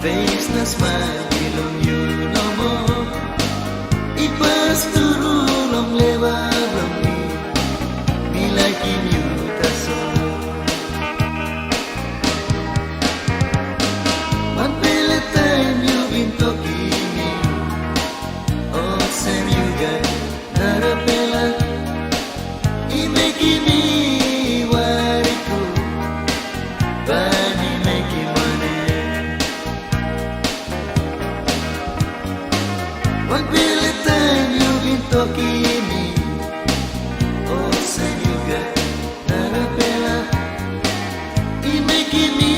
face na smile belong you no more. Ipas turulong lewa from me, me liking you that's all. One pillar time you've been talking me, oh Sam you got not a pillar, you making me worry too, but me making money. One pillar time you've been talking me, oh Sam you got not a pillar, you making me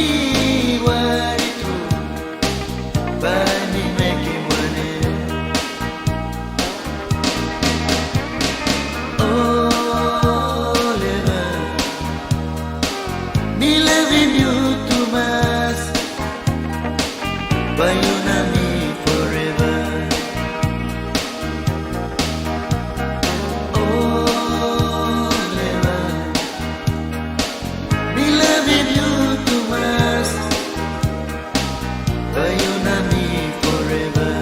worry too, but me making money. Oh, Leva, me loving you too much, but you not me forever. Oh, Leva, me loving you too much, but you not me forever.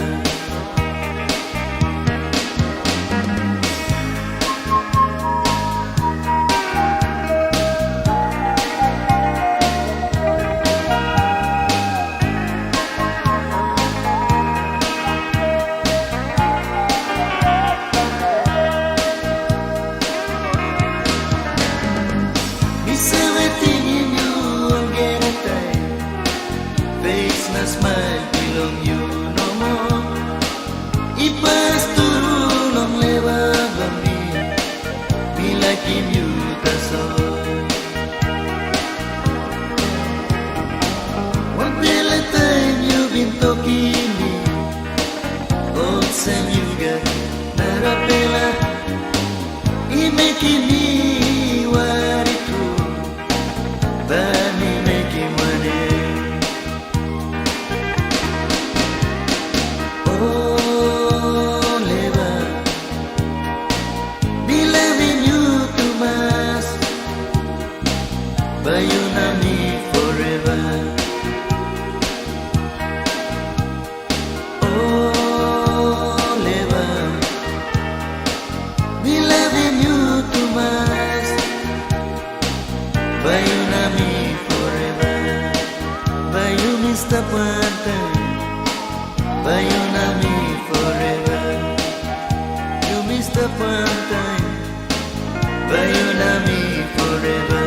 Miss everything in you, I'll get a time. Face na smile, belong you no more. Ipas turulong lewa from me, me liking you that's all. One pillar time you've been talking me, oh Sam you got not a pillar, you making me worry too, but me making money. Oh, Leva, me loving you too much, but you not me forever. Oh, Leva, me loving you too much, but you not me forever. But you missed up one time, but you not me forever. You missed up one time, but you not me forever.